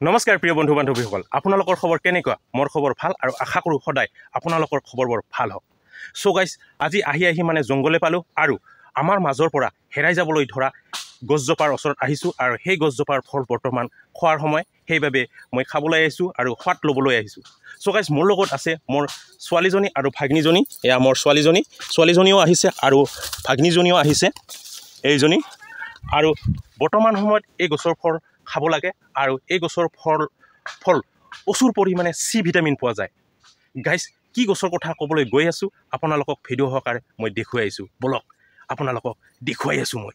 নমস্কাৰ প্ৰিয় বন্ধু বান্ধৱীসকল, আপোনালোকৰ খবৰ কেনেকুৱা? মোৰ খবৰ ভাল আৰু আশা কৰোঁ সদায় আপোনালোকৰ খবৰবোৰ ভাল হওক। চ' গাইজ, আজি আহি মানে জংঘলে পালোঁ আৰু আমাৰ মাজৰ পৰা হেৰাই যাবলৈ ধৰা গছজোপাৰ ওচৰত আহিছোঁ আৰু সেই গছজোপাৰ ফল বৰ্তমান খোৱাৰ সময়, সেইবাবে মই খাবলৈ আহিছোঁ আৰু সোৱাদ ল'বলৈ আহিছোঁ। চ' গাইজ, মোৰ লগত আছে মোৰ ছোৱালীজনী আৰু ভাগিনীজনী। এয়া মোৰ ছোৱালীজনীও আহিছে আৰু ভাগিনীজনীও আহিছে এইজনী। আৰু বৰ্তমান সময়ত এই গছৰ ফল খাব লাগে আৰু এই গছৰ ফল প্ৰচুৰ পৰিমাণে চি ভিটামিন পোৱা যায়। গাইজ, কি গছৰ কথা ক'বলৈ গৈ আছোঁ আপোনালোকক ভিডিঅ' সহকাৰে মই দেখুৱাই আছোঁ। বলক আপোনালোকক দেখুৱাই আছোঁ মই।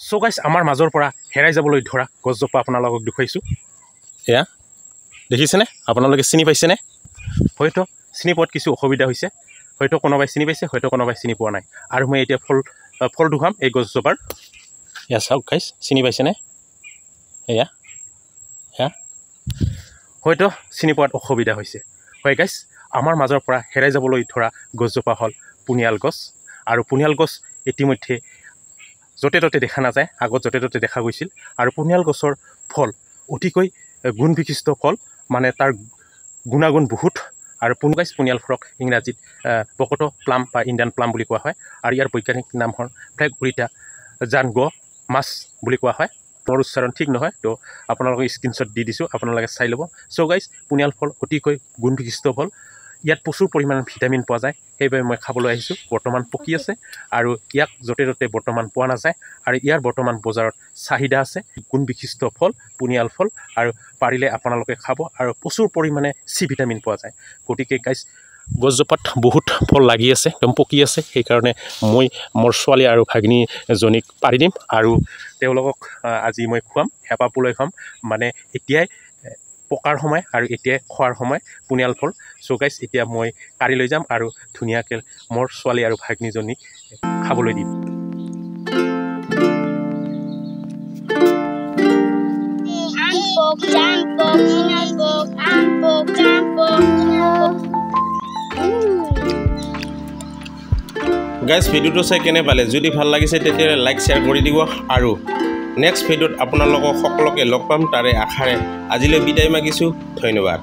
চ' গাইজ, আমাৰ মাজৰ পৰা হেৰাই যাবলৈ ধৰা গছজোপা আপোনালোকক দেখুৱাইছোঁ। এয়া দেখিছেনে? আপোনালোকে চিনি পাইছেনে? হয়তো চিনি পোৱাত কিছু অসুবিধা হৈছে, হয়তো কোনোবাই চিনি পাইছে, হয়তো কোনোবাই চিনি পোৱা নাই। আৰু মই এতিয়া ফলটো খাম এই গছজোপাৰ। এয়া চাওক গাইজ, চিনি পাইছেনে? এয়া হয়তো চিনি পোৱাত অসুবিধা হৈছে। হয় গাইজ, আমাৰ মাজৰ পৰা হেৰাই যাবলৈ ধৰা গছজোপা হ'ল পুনিয়াল গছ। আৰু পুনিয়াল গছ ইতিমধ্যে য'তে ত'তে দেখা নাযায়, আগত য'তে ত'তে দেখা গৈছিল। আৰু পুনিয়াল গছৰ ফল অতিকৈ গুণ বিশিষ্ট ফল, মানে তাৰ গুণাগুণ বহুত। আৰু পুনিয়াল ফলক ইংৰাজীত পকটো প্লাম বা ইণ্ডিয়ান প্লাম বুলি কোৱা হয়। আৰু ইয়াৰ বৈজ্ঞানিক নাম হ'ল ফ্লেগ উৰিটা জানগ মাছ বুলি কোৱা হয়। মোৰ উচ্চাৰণ ঠিক নহয়, তো আপোনালোকে স্ক্ৰীনশ্বট দি দিছোঁ, আপোনালোকে চাই ল'ব। চ' গাইজ, পুনিয়াল ফল অতিকৈ গুণ বিশিষ্ট ফল। ইয়াত প্ৰচুৰ পৰিমাণৰ ভিটামিন পোৱা যায়, সেইবাবে মই খাবলৈ আহিছোঁ। বৰ্তমান পকি আছে আৰু ইয়াক য'তে ত'তে বৰ্তমান পোৱা নাযায় আৰু ইয়াৰ বৰ্তমান বজাৰত চাহিদা আছে। গুণ বিশিষ্ট ফল পুনিয়াল ফল, আৰু পাৰিলে আপোনালোকে খাব আৰু প্ৰচুৰ পৰিমাণে চি ভিটামিন পোৱা যায়। গতিকে গাইজ, গছজোপাত বহুত ফল লাগি আছে, একদম পকি আছে। সেইকাৰণে মই মোৰ ছোৱালী আৰু ভাগিনীজনীক পাৰি দিম আৰু তেওঁলোকক আজি মই খুৱাম, হেঁপা পলুৱাই খুৱাম। মানে এতিয়াই পকাৰ সময় আৰু এতিয়াই খোৱাৰ সময় পুনিয়াল ফল। চ' গাইজ, এতিয়া মই কাঢ়ি লৈ যাম আৰু ধুনীয়াকৈ মোৰ ছোৱালী আৰু ভাগিনীজনীক খাবলৈ দিম। গাইজ, ভিডিঅ'টো চাই কেনে পালে? যদি ভাল লাগিছে তেতিয়াহ'লে লাইক শ্বেয়াৰ কৰি দিব আৰু নেক্সট ভিডিঅ'ত আপোনালোকক সকলোকে লগ পাম তাৰে আশাৰে আজিলৈ বিদায় মাগিছোঁ। ধন্যবাদ।